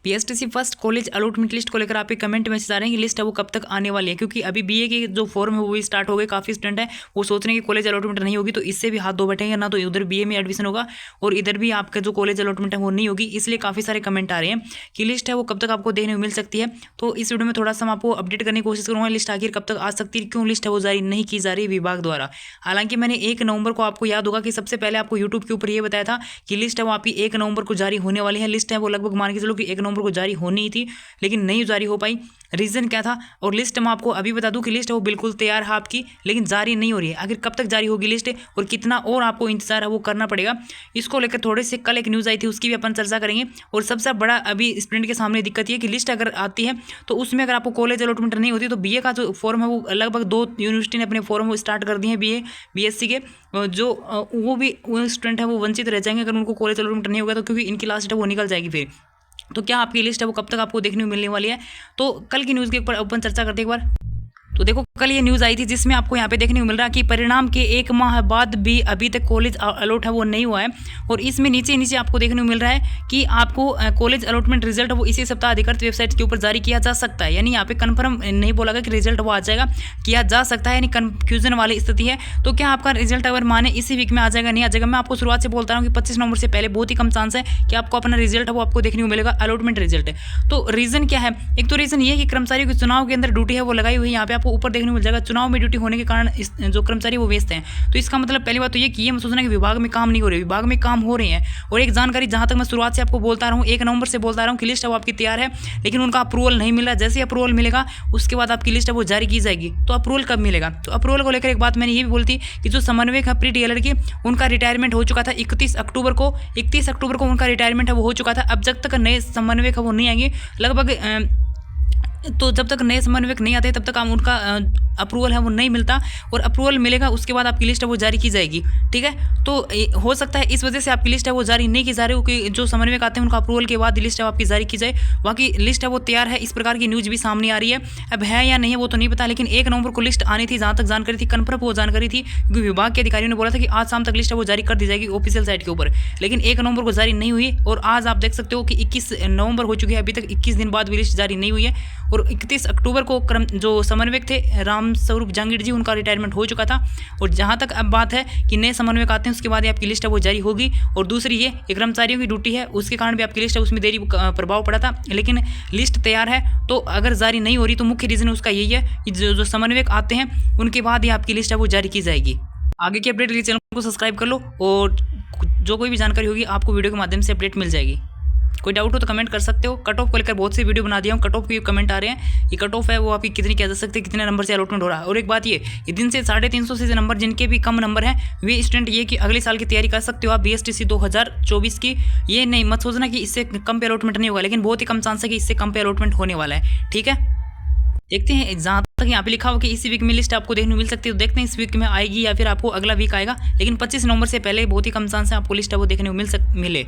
पीएसटीसी first college allotment list को लेकर आपके कमेंट मैसेज आ रहे हैं कि लिस्ट है वो कब तक आने वाली है, क्योंकि अभी बीए के जो फॉर्म है वो भी स्टार्ट हो गए। काफ़ी स्टूडेंट है वो सोच रहे हैं कि कॉलेज अलॉटमेंट नहीं होगी तो इससे भी हाथ धो बैठेंगे, ना तो उधर बीए में एडमिशन होगा और इधर भी आपका जो कॉलेज अलॉटमेंट है वो नहीं होगी। इसलिए काफ़ी सारे कमेंट आ रहे हैं कि लिस्ट है वो कब तक आपको देखने को मिल सकती है। तो इस वीडियो में थोड़ा सा मैं आपको अपडेट करने की कोशिश करूँगा लिस्ट आखिर कब तक आ सकती है, क्यों लिस्ट है वो जारी नहीं की जा रही विभाग द्वारा। हालांकि मैंने 1 नवंबर को, आपको याद होगा कि सबसे पहले आपको यूट्यूब के ऊपर ये बताया था कि लिस्ट है वो आपकी 1 नवंबर को जारी होने वाली है। लिस्ट है वो लगभग मान के चलो कि 1 नवंबर को जारी होनी थी, लेकिन नहीं जारी हो पाई। रीज़न क्या था? और लिस्ट मैं आपको अभी बता दूं कि लिस्ट है वो बिल्कुल तैयार है आपकी, लेकिन जारी नहीं हो रही है। आखिर कब तक जारी होगी लिस्ट और कितना और आपको इंतजार है वो करना पड़ेगा। इसको लेकर थोड़े से कल एक न्यूज़ आई थी, उसकी भी अपन चर्चा करेंगे। और सबसे बड़ा अभी स्टूडेंट के सामने दिक्कत ये है कि लिस्ट अगर आती है तो उसमें अगर आपको कॉलेज अलॉटमेंट नहीं होती तो बीए का जो फॉर्म है वो लगभग 2 यूनिवर्सिटी ने अपने फॉर्म वो स्टार्ट कर दिए हैं। बीएससी के जो वो भी स्टूडेंट है वो वंचित रह जाएंगे अगर उनको कॉलेज अलॉटमेंट नहीं होगा तो, क्योंकि इनकी लास्ट है वो निकल जाएगी फिर। तो क्या आपकी लिस्ट है वो कब तक आपको देखने को मिलने वाली है? तो कल की न्यूज़ के ऊपर अपन चर्चा करते हैं एक बार। तो देखो कल ये न्यूज़ आई थी जिसमें आपको यहाँ पे देखने को मिल रहा है कि परिणाम के 1 माह बाद भी अभी तक कॉलेज अलॉट है वो नहीं हुआ है। और इसमें नीचे नीचे आपको देखने को मिल रहा है कि आपको कॉलेज अलॉटमेंट रिजल्ट वो इसी सप्ताह अधिकृत वेबसाइट के ऊपर जारी किया जा सकता है। यानी यहाँ पे कन्फर्म नहीं बोला गया कि रिजल्ट वो आ जाएगा, किया जा सकता है, यानी कन्फ्यूजन वाली स्थिति है। तो क्या आपका रिजल्ट अगर माने इसी वीक में आ जाएगा, नहीं आ जाएगा? मैं आपको शुरुआत से बोलता हूँ कि 25 नवंबर से पहले बहुत ही कम चांस है कि आपको अपना रिजल्ट है वो आपको देखने को मिलेगा, अलॉटमेंट रिजल्ट है। तो रीज़न क्या है? एक तो रीज़न ये है कि कर्मचारियों के चुनाव के अंदर ड्यूटी है वो लगाई हुई है, यहाँ पे आपको ऊपर देखने को मिल जाएगा। चुनाव में ड्यूटी होने के कारण जो कर्मचारी वो व्यस्त हैं। तो इसका मतलब पहली बात तो ये कि ये मैं सोचना कि विभाग में काम नहीं हो रहे, विभाग में काम हो रहे हैं। और एक जानकारी जहां तक मैं शुरुआत से आपको बोलता रहा हूँ, 1 नवंबर से बोलता रहा हूँ कि लिस्ट है वो आपकी तैयार है, लेकिन उनका अप्रूवल नहीं मिला। जैसे ही अप्रूवल मिलेगा उसके बाद आपकी लिस्ट है वो जारी की जाएगी। तो अप्रूवल कब मिलेगा? तो अप्रूवल को लेकर एक बात मैंने ये भी बोली थी कि जो समन्वयक है प्री डीएलएड की, उनका रिटायरमेंट हो चुका था 31 अक्टूबर को उनका रिटायरमेंट है वो हो चुका था। अब जब तक नए समन्वयक है वो नहीं आएंगे लगभग, तो जब तक नए समन्वयक नहीं आते तब तक हम उनका अप्रूवल है वो नहीं मिलता। और अप्रूवल मिलेगा उसके बाद आपकी लिस्ट है वो जारी की जाएगी। ठीक है, तो हो सकता है इस वजह से आपकी लिस्ट है वो जारी नहीं की जा रही हो कि जो समन्वयक आते हैं उनका अप्रूवल के बाद लिस्ट है आपकी जारी की जाए। बाकी लिस्ट है वो तैयार है, इस प्रकार की न्यूज़ भी सामने आ रही है। अब है या नहीं है वो तो नहीं पता, लेकिन 1 नवंबर को लिस्ट आनी थी, जहाँ तक जानकारी थी, कन्फर्म वो जानकारी थी, क्योंकि विभाग के अधिकारियों ने बोला था कि आज शाम तक लिस्ट है वो जारी कर दी जाएगी ऑफिशियल साइट के ऊपर। लेकिन 1 नवंबर को जारी नहीं हुई और आज आप देख सकते हो कि 21 नवंबर हो चुकी है, अभी तक 21 दिन बाद भी लिस्ट जारी नहीं हुई है। और 31 अक्टूबर को जो समन्वयक थे राम स्वरूप जहांगीर जी, उनका रिटायरमेंट हो चुका था। और जहां तक अब बात है कि नए समन्वयक आते हैं उसके बाद आपकी लिस्ट है वो जारी होगी। और दूसरी ये कर्मचारियों की ड्यूटी है, उसके कारण भी आपकी लिस्ट है उसमें देरी प्रभाव पड़ा था, लेकिन लिस्ट तैयार है। तो अगर जारी नहीं हो रही तो मुख्य रीज़न उसका यही है कि जो समन्वयक आते हैं उनके बाद ही आपकी लिस्ट है वो जारी की जाएगी। आगे की अपडेट के लिए चैनल को सब्सक्राइब कर लो और जो कोई भी जानकारी होगी आपको वीडियो के माध्यम से अपडेट मिल जाएगी। कोई डाउट हो तो कमेंट कर सकते हो। कट ऑफ को लेकर बहुत सी वीडियो बना दिया हूँ, कट ऑफ के कमेंट आ रहे हैं कि कट ऑफ है वो आपकी कितनी किया जा सकती है, कितने नंबर से अलॉटमेंट हो रहा है। और एक बात ये दिन से 350 से नंबर जिनके भी कम नंबर हैं वे स्टूडेंट ये कि अगले साल की तैयारी कर सकते हो आप बीएसटीसी 2024 की। ये नहीं मत सोचना कि इससे कम पे अलॉटमेंट नहीं होगा, लेकिन बहुत ही कम चांस है कि इससे कम पे अलॉटमेंट होने वाला है। ठीक है, देखते हैं। जहाँ तक यहाँ पे लिखा हो कि इसी वीक में लिस्ट आपको देखने को मिल सकती है, तो देखते हैं इस वीक में आएगी या फिर आपको अगला वीक आएगा। लेकिन 25 नवंबर से पहले बहुत ही कम चांस है आपको लिस्ट है वो देखने को मिले।